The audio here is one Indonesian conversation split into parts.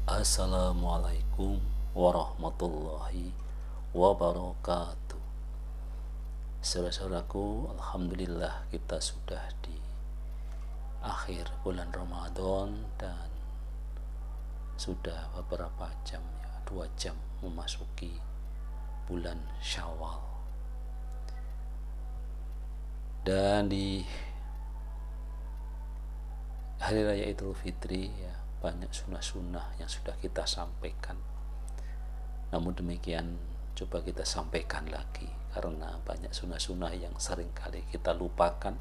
Assalamualaikum warahmatullahi wabarakatuh. Saudara-saudaraku, alhamdulillah kita sudah di akhir bulan Ramadan dan sudah beberapa jam, 2 jam memasuki bulan Syawal. Dan di hari raya Idul Fitri banyak sunnah-sunnah yang sudah kita sampaikan. Namun demikian coba kita sampaikan lagi, karena banyak sunnah-sunnah yang sering kali kita lupakan.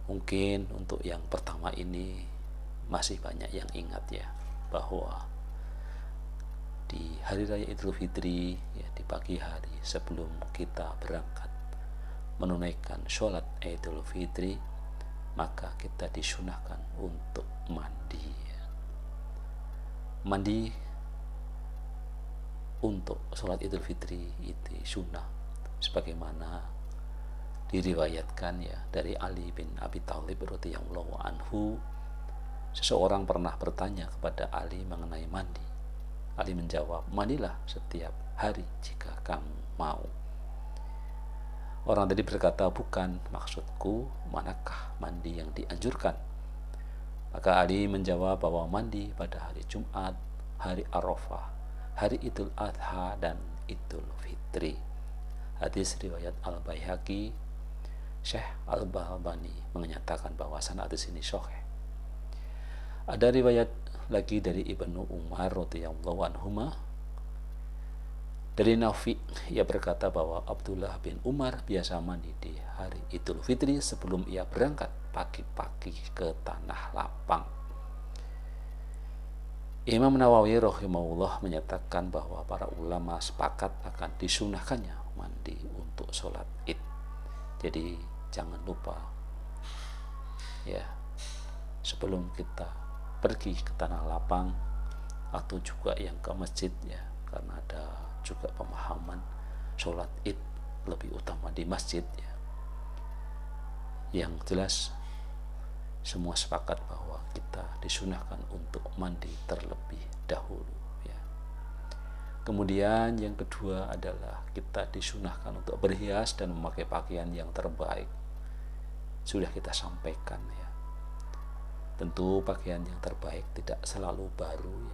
Mungkin untuk yang pertama ini masih banyak yang ingat bahwa di hari raya Idul Fitri di pagi hari sebelum kita berangkat menunaikan sholat Idul Fitri, maka kita disunahkan untuk mandi. Mandi untuk sholat Idul Fitri itu sunnah, sebagaimana diriwayatkan dari Ali bin Abi Thalib radhiyallahu anhu. Seseorang pernah bertanya kepada Ali mengenai mandi. Ali menjawab, mandilah setiap hari jika kamu mau. Orang tadi berkata, bukan maksudku, manakah mandi yang dianjurkan? Maka Ali menjawab bahwa mandi pada hari Jumat, hari Arafah, hari Idul Adha, dan Idul Fitri. Hadis riwayat Al-Baihaqi. Syekh Al-Albani menyatakan bahwa sanad hadis ini sahih. Ada riwayat lagi dari Ibnu Umar radhiyallahu anhuma. Dari Nafi, ia berkata bahwa Abdullah bin Umar biasa mandi di hari Idul Fitri sebelum ia berangkat pagi-pagi ke tanah lapang. Imam Nawawi rahimahullah menyatakan bahwa para ulama sepakat akan disunahkannya mandi untuk sholat Id. Jadi jangan lupa sebelum kita pergi ke tanah lapang atau juga yang ke masjid karena ada juga pemahaman sholat Id lebih utama di masjid Yang jelas semua sepakat bahwa kita disunahkan untuk mandi terlebih dahulu Kemudian yang kedua adalah kita disunahkan untuk berhias dan memakai pakaian yang terbaik. Sudah kita sampaikan Tentu pakaian yang terbaik tidak selalu baru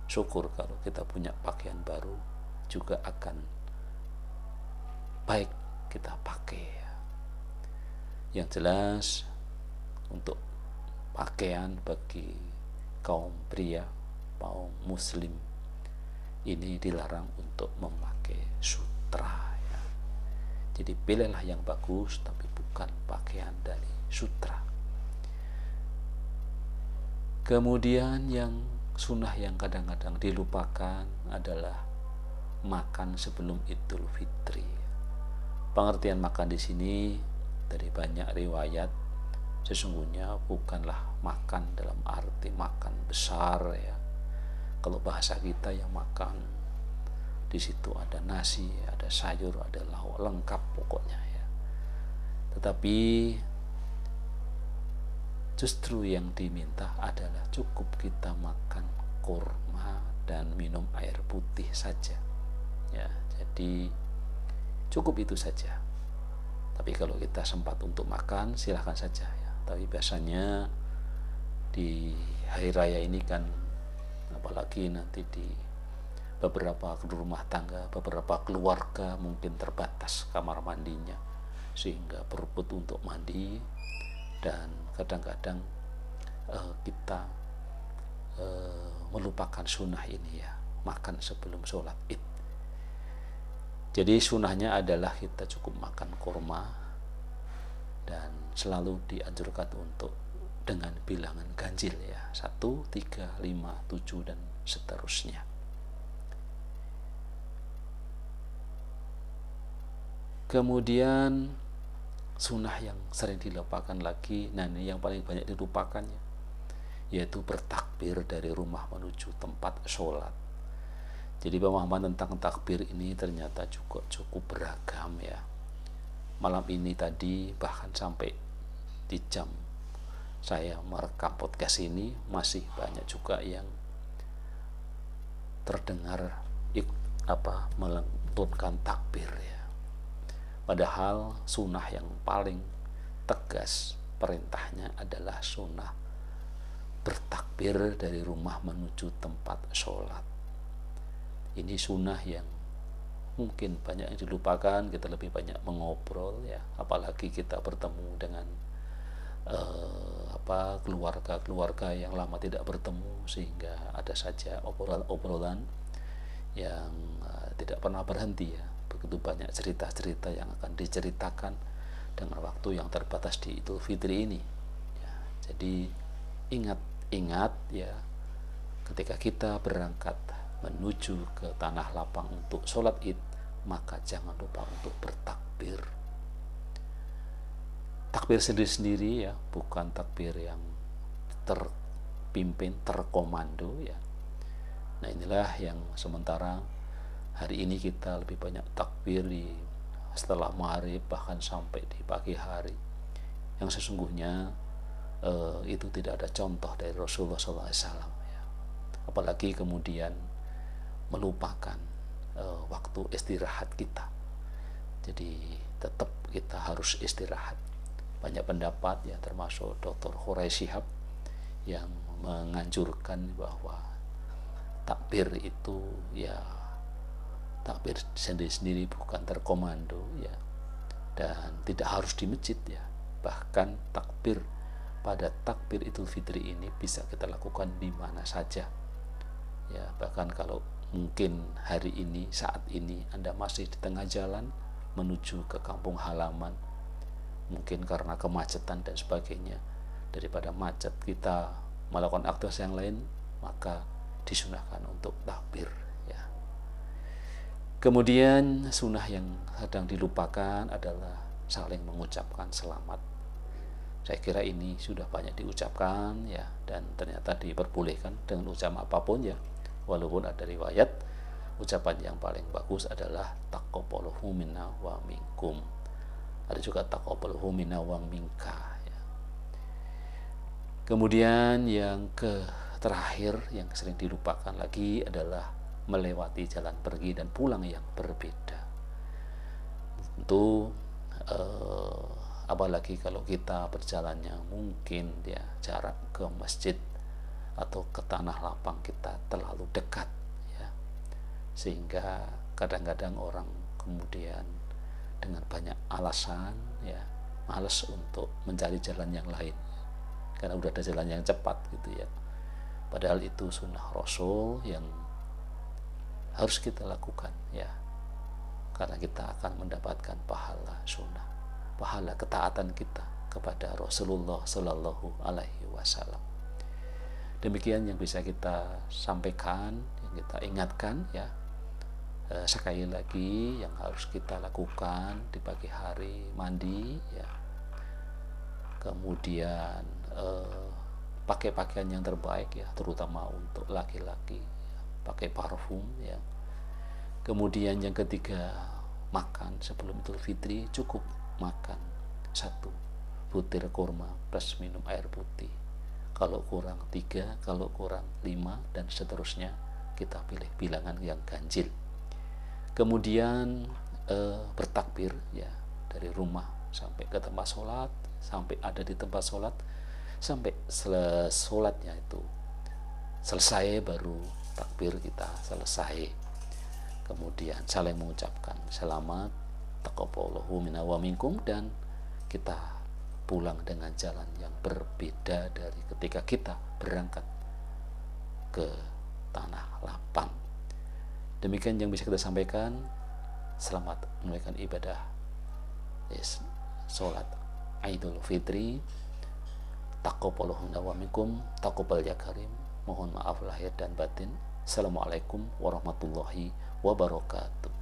Syukur kalau kita punya pakaian baru, juga akan baik kita pakai Yang jelas untuk pakaian bagi kaum pria, kaum muslim, ini dilarang untuk memakai sutra Jadi pilihlah yang bagus, tapi bukan pakaian dari sutra. Kemudian yang sunnah yang kadang-kadang dilupakan adalah makan sebelum Idul Fitri. Pengertian makan di sini dari banyak riwayat sesungguhnya bukanlah makan dalam arti makan besar Kalau bahasa kita yang makan di situ ada nasi, ada sayur, ada lauk, lengkap pokoknya Tetapi justru yang diminta adalah cukup kita makan kurma dan minum air putih saja Jadi cukup itu saja. Tapi kalau kita sempat untuk makan, silahkan saja Tapi biasanya di hari raya ini kan, apalagi nanti di beberapa rumah tangga, beberapa keluarga mungkin terbatas kamar mandinya sehingga berebut untuk mandi, dan kadang-kadang kita melupakan sunnah ini makan sebelum sholat Id. Jadi sunnahnya adalah kita cukup makan kurma, dan selalu dianjurkan untuk dengan bilangan ganjil 1, 3, 5, 7 dan seterusnya. Kemudian sunnah yang sering dilupakan lagi, ini yang paling banyak dilupakan yaitu bertakbir dari rumah menuju tempat sholat. Jadi pemahaman tentang takbir ini ternyata juga cukup beragam Malam ini tadi bahkan sampai di jam saya merekam podcast ini masih banyak juga yang terdengar melantunkan takbir ya. Padahal sunnah yang paling tegas perintahnya adalah sunnah bertakbir dari rumah menuju tempat sholat. Ini sunnah yang mungkin banyak yang dilupakan, kita lebih banyak mengobrol ya, apalagi kita bertemu dengan keluarga-keluarga yang lama tidak bertemu, sehingga ada saja obrolan-obrolan yang tidak pernah berhenti ya. Begitu banyak cerita-cerita yang akan diceritakan dengan waktu yang terbatas di Idul Fitri ini ya. Jadi ingat ya, ketika kita berangkat menuju ke tanah lapang untuk sholat id, maka jangan lupa untuk bertakbir. Takbir sendiri-sendiri ya, bukan takbir yang terpimpin, terkomando ya. Nah inilah yang sementara hari ini kita lebih banyak takbir setelah maghrib, bahkan sampai di pagi hari, yang sesungguhnya itu tidak ada contoh dari Rasulullah SAW ya. Apalagi kemudian melupakan waktu istirahat kita. Jadi tetap kita harus istirahat. Banyak pendapat ya, termasuk Dr. Quraish Shihab yang menganjurkan bahwa takbir itu ya, takbir sendiri-sendiri, bukan terkomando ya, dan tidak harus di masjid ya. Bahkan pada takbir Idul Fitri ini bisa kita lakukan di mana saja ya. Bahkan kalau mungkin hari ini, saat ini Anda masih di tengah jalan menuju ke kampung halaman, mungkin karena kemacetan dan sebagainya, daripada macet kita melakukan aktivitas yang lain, maka disunahkan untuk takbir ya. Kemudian sunnah yang sedang dilupakan adalah saling mengucapkan selamat. Saya kira ini sudah banyak diucapkan ya, dan ternyata diperbolehkan dengan ucapan apapun ya. Walaupun ada riwayat ucapan yang paling bagus adalah taqabbalallahu minna wa minkum. Ada juga taqabbalallahu minna wa minka ya. Kemudian yang terakhir yang sering dilupakan lagi adalah melewati jalan pergi dan pulang yang berbeda. Tentu apalagi kalau kita berjalannya mungkin ya jarak ke masjid atau ke tanah lapang kita terlalu dekat ya, sehingga kadang-kadang orang kemudian dengan banyak alasan ya malas untuk mencari jalan yang lain karena udah ada jalan yang cepat gitu ya. Padahal itu sunnah Rasul yang harus kita lakukan ya, karena kita akan mendapatkan pahala sunnah, pahala ketaatan kita kepada Rasulullah Shallallahu Alaihi Wasallam. Demikian yang bisa kita sampaikan, yang kita ingatkan ya. Sekali lagi yang harus kita lakukan di pagi hari, mandi ya, kemudian pakai pakaian yang terbaik ya, terutama untuk laki-laki ya, pakai parfum ya. Kemudian yang ketiga, makan sebelum Idul Fitri cukup makan 1 butir kurma plus minum air putih. Kalau kurang 3, kalau kurang 5, dan seterusnya, kita pilih bilangan yang ganjil. Kemudian bertakbir ya, dari rumah sampai ke tempat sholat, sampai ada di tempat sholat, sampai sholatnya itu selesai baru takbir kita selesai. Kemudian saling mengucapkan selamat, taqabbalallahu minna wa minkum, dan kita pulang dengan jalan yang berbeda dari ketika kita berangkat ke tanah lapang. Demikian yang bisa kita sampaikan. Selamat menunaikan ibadah sholat Idul Fitri. Taqabbalallahu minna wa minkum, taqabbal ya karim. Mohon maaf lahir dan batin. Assalamualaikum warahmatullahi wabarakatuh.